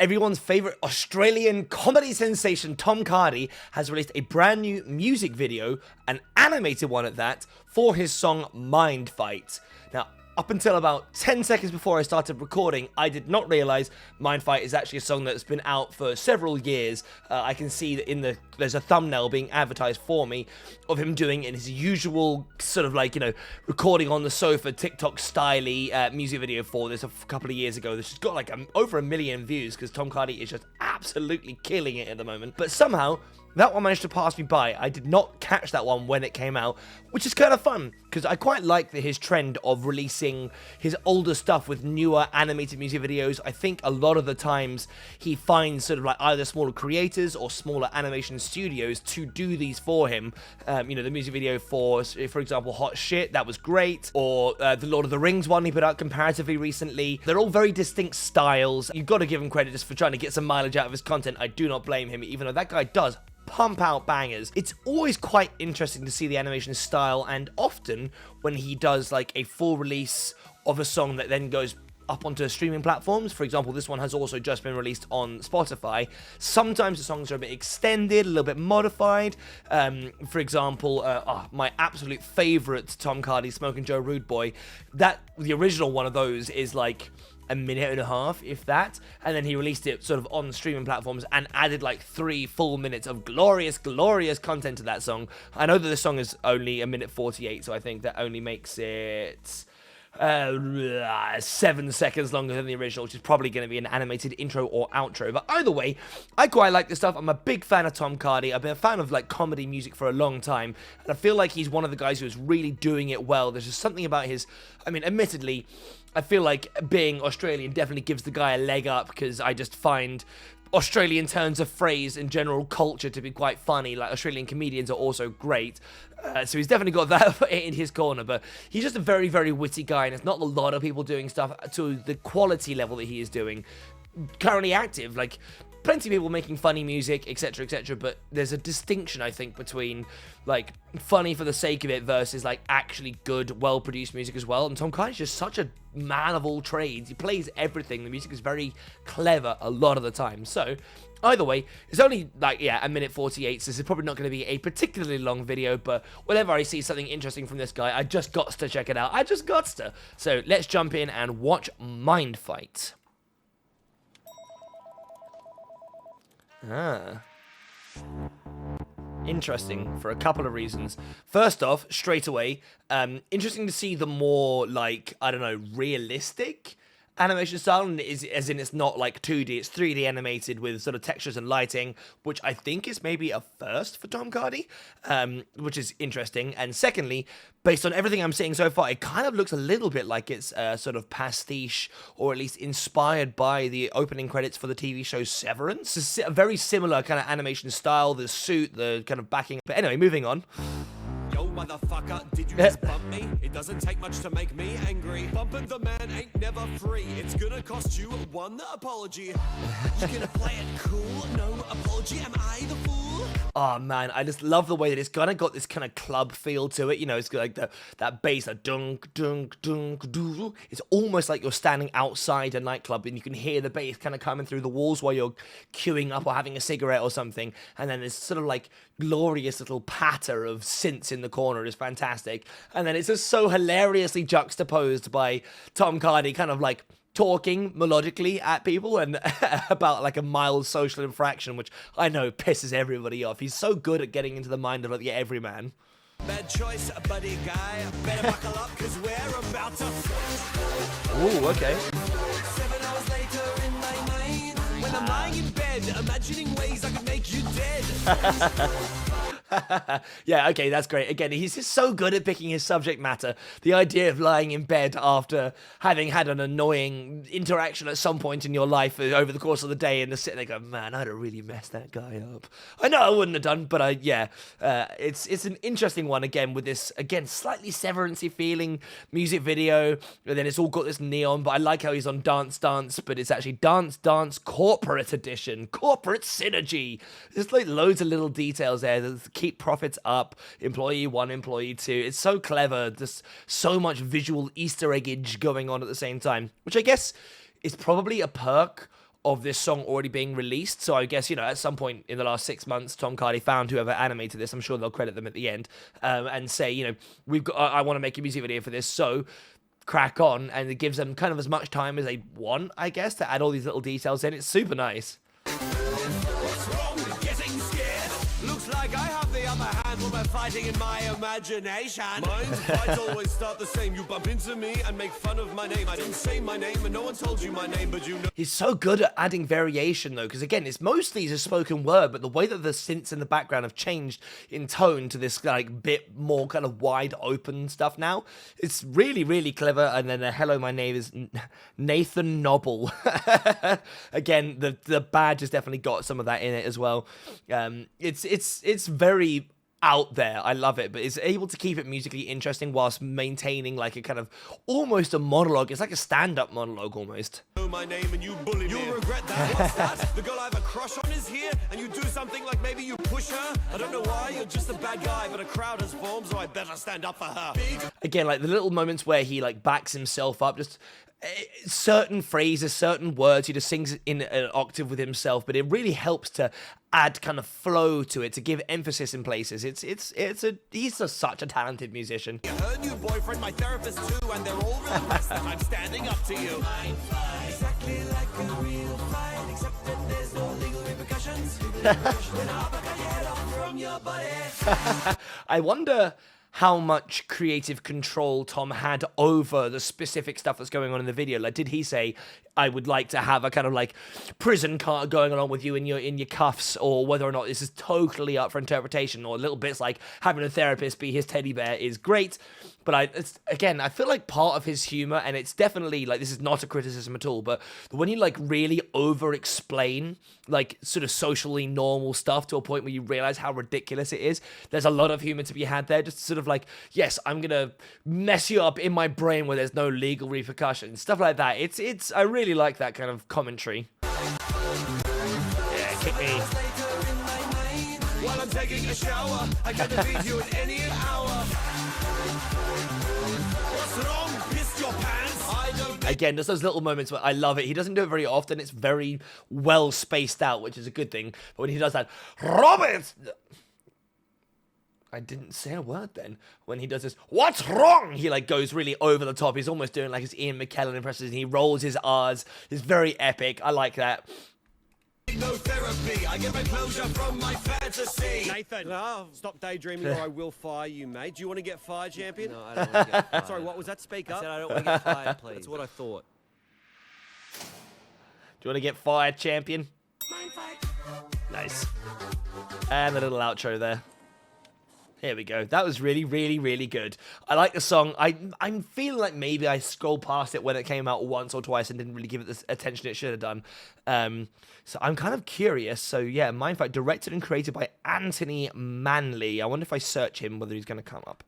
Everyone's favorite Australian comedy sensation Tom Cardy has released a brand new music video, an animated one at that, for his song Mind Fight. Now, up until about 10 seconds before I started recording, I did not realize Mind Fight is actually a song that's been out for several years. I can see that there's a thumbnail being advertised for me of him doing in his usual sort of like, recording on the sofa, TikTok-style music video for this a couple of years ago. This has got like over 1 million views because Tom Cardy is just absolutely killing it at the moment. But somehow, that one managed to pass me by. I did not catch that one when it came out, which is kind of fun, because I quite like his trend of releasing his older stuff with newer animated music videos. I think a lot of the times he finds sort of like either smaller creators or smaller animation studios to do these for him. The music video for example, Hot Shit, that was great, or the Lord of the Rings one he put out comparatively recently. They're all very distinct styles. You've got to give him credit just for trying to get some mileage out of his content. I do not blame him, even though that guy does pump out bangers. It's always quite interesting to see the animation style, and often when he does like a full release of a song that then goes up onto streaming platforms. For example, this one has also just been released on Spotify. Sometimes the songs are a bit extended, a little bit modified. For example, my absolute favorite Tom Cardy, Smoking Joe Rude Boy, the original one of those is like a minute and a half, if that, and then he released it sort of on streaming platforms and added like 3 full minutes of glorious content to that song. I know that the song is only 1:48, so I think that only makes it 7 seconds longer than the original, which is probably going to be an animated intro or outro. But either way, I quite like this stuff. I'm a big fan of Tom Cardy. I've been a fan of like comedy music for a long time, and I feel like he's one of the guys who's really doing it well. There's just something about admittedly, I feel like being Australian definitely gives the guy a leg up, because I just find Australian turns of phrase and general culture to be quite funny. Like, Australian comedians are also great. So he's definitely got that in his corner, but he's just a very, very witty guy, and it's not a lot of people doing stuff to the quality level that he is doing. Currently active, like, plenty of people making funny music, etc., but there's a distinction, I think, between, like, funny for the sake of it versus, like, actually good, well-produced music as well. And Tom Cardy's just such a man of all trades. He plays everything. The music is very clever a lot of the time. So, either way, it's only, like, 1:48, so this is probably not going to be a particularly long video, but whenever I see something interesting from this guy, I just got to check it out. I just got to. So, let's jump in and watch Mind Fight. Interesting for a couple of reasons. First off, straight away, interesting to see the more, like, I don't know, realistic animation style, and as in it's not like 2D, it's 3D animated with sort of textures and lighting, which I think is maybe a first for Tom Cardy, which is interesting. And secondly, based on everything I'm seeing so far, it kind of looks a little bit like it's sort of pastiche, or at least inspired by the opening credits for the TV show Severance. It's a very similar kind of animation style, the suit, the kind of backing. But anyway, moving on. Yo, motherfucker, did you just bump me? It doesn't take much to make me angry. Bumping the man ain't never free. It's gonna cost you one apology. You gonna play it cool? No apology. Am I the fool? Oh man, I just love the way that it's kind of got this kind of club feel to it. It's got like that bass, that dunk, dunk, dunk, doo. It's almost like you're standing outside a nightclub and you can hear the bass kind of coming through the walls while you're queuing up or having a cigarette or something. And then this sort of like glorious little patter of synths in the corner is fantastic. And then it's just so hilariously juxtaposed by Tom Cardy kind of like talking melodically at people and about like a mild social infraction, which I know pisses everybody off. He's so good at getting into the mind of like the everyman. Bad choice, buddy guy. Better buckle up, cause we're about to. Ooh, okay. 7 hours later in my mind, when I'm lying in bed, imagining ways I could make you dead. Yeah, okay, that's great. Again, he's just so good at picking his subject matter. The idea of lying in bed after having had an annoying interaction at some point in your life over the course of the day, and sitting there going, man, I'd have really messed that guy up. I know I wouldn't have done, but it's an interesting one, again, with this, again, slightly Severance-y feeling music video, and then it's all got this neon, but I like how he's on Dance Dance, but it's actually Dance Dance Corporate Edition, Corporate Synergy. There's like loads of little details there that keep profits up, employee 1, employee 2. It's so clever. There's so much visual Easter eggage going on at the same time, which I guess is probably a perk of this song already being released. So I guess, you know, at some point in the last 6 months, Tom Cardy found whoever animated this. I'm sure they'll credit them at the end, and say, you know, I want to make a music video for this, so crack on. And it gives them kind of as much time as they want, I guess, to add all these little details in. It's super nice. What's wrong with getting scared? Looks like I have the upper hand when we're fighting in my imagination. Mind fights always start the same. You bump into me and make fun of my name. I didn't say my name and no one told you my name, but you know. He's so good at adding variation, though, because again, it's mostly a spoken word, but the way that the synths in the background have changed in tone to this like bit more kind of wide open stuff now, it's really, really clever. And then hello, my name is Nathan Noble. Again, the badge has definitely got some of that in it as well. It's very out there. I love it, but it's able to keep it musically interesting whilst maintaining like a kind of almost a monologue. It's like a stand-up monologue almost. Know my name and you bully me. You'll regret that. What's that? The girl I have a crush on is here, and you do something like maybe you push her. I don't know why. You're just a bad guy, but a crowd has formed, so I better stand up for her. Again, like the little moments where he like backs himself up, just certain phrases, certain words, he just sings in an octave with himself, but it really helps to add kind of flow to it, to give emphasis in places. He's such a talented musician. Her new boyfriend, my therapist too, and they're all real impressed that I'm standing up to you. Exactly like a real fight, except that there's no legal repercussions. From your body. I wonder how much creative control Tom had over the specific stuff that's going on in the video. Like, did he say, I would like to have a kind of like prison card going on with you in your cuffs, or whether or not this is totally up for interpretation, or little bits like having a therapist be his teddy bear is great. But I feel like part of his humor, and it's definitely like, this is not a criticism at all, but when you like really over explain like sort of socially normal stuff to a point where you realize how ridiculous it is, there's a lot of humor to be had there. Just sort of like, yes, I'm gonna mess you up in my brain where there's no legal repercussions, stuff like that. I really like that kind of commentary. Yeah, kick me. While I'm taking a shower, I can defeat you in any hour. What's wrong? Pissed your pants? I don't. Again, there's those little moments where I love it. He doesn't do it very often. It's very well spaced out, which is a good thing. But when he does that, Robert! I didn't say a word then. When he does this, what's wrong? He like goes really over the top. He's almost doing like his Ian McKellen impressions, and he rolls his R's. It's very epic. I like that. No therapy. I get my closure from my fantasy. Nathan, stop daydreaming or I will fire you, mate. Do you want to get fired, champion? No, I don't want to get fired. Sorry, what was that? Speak I up. said I don't want to get fired, please. That's what I thought. Do you want to get fired, champion? Nice. And the little outro there. Here we go. That was really, really, really good. I like the song. I'm feeling like maybe I scrolled past it when it came out once or twice and didn't really give it the attention it should have done. So I'm kind of curious. So yeah, Mindfight, directed and created by Anthony Manley. I wonder if I search him, whether he's going to come up.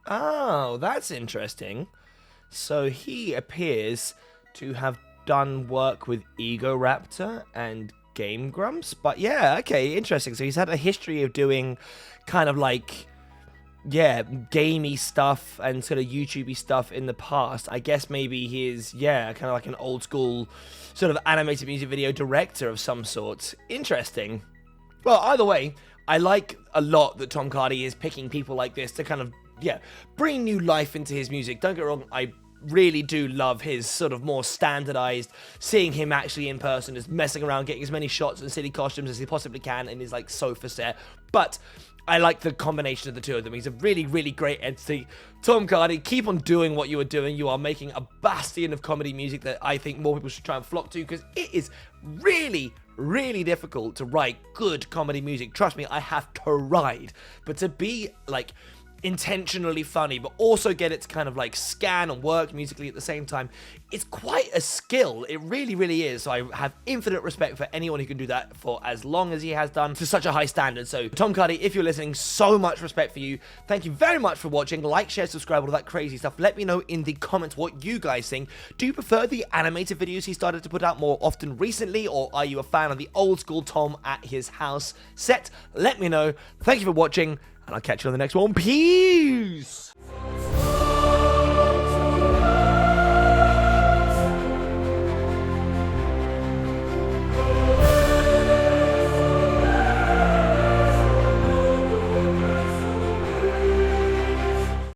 Oh, that's interesting. So he appears to have done work with Ego Raptor and Game Grumps, but yeah, okay, interesting. So he's had a history of doing kind of like, yeah, gamey stuff and sort of YouTubey stuff in the past. I guess maybe he's, yeah, kind of like an old school sort of animated music video director of some sort. Interesting. Well, either way, I like a lot that Tom Cardy is picking people like this to kind of, yeah, bring new life into his music. Don't get me wrong, I really do love his sort of more standardized, seeing him actually in person, just messing around, getting as many shots and silly costumes as he possibly can in his like sofa set. But I like the combination of the two of them. He's a really, really great entity. Tom Cardy, keep on doing what you are doing. You are making a bastion of comedy music that I think more people should try and flock to, because it is really, really difficult to write good comedy music. Trust me, I have tried. But to be like intentionally funny, but also get it to kind of like scan and work musically at the same time, it's quite a skill. It really, really is. So I have infinite respect for anyone who can do that for as long as he has done to such a high standard. So Tom Cardy, if you're listening, so much respect for you. Thank you very much for watching. Like, share, subscribe, all that crazy stuff. Let me know in the comments what you guys think. Do you prefer the animated videos he started to put out more often recently, or are you a fan of the old school Tom at his house set? Let me know. Thank you for watching, and I'll catch you on the next one. Peace!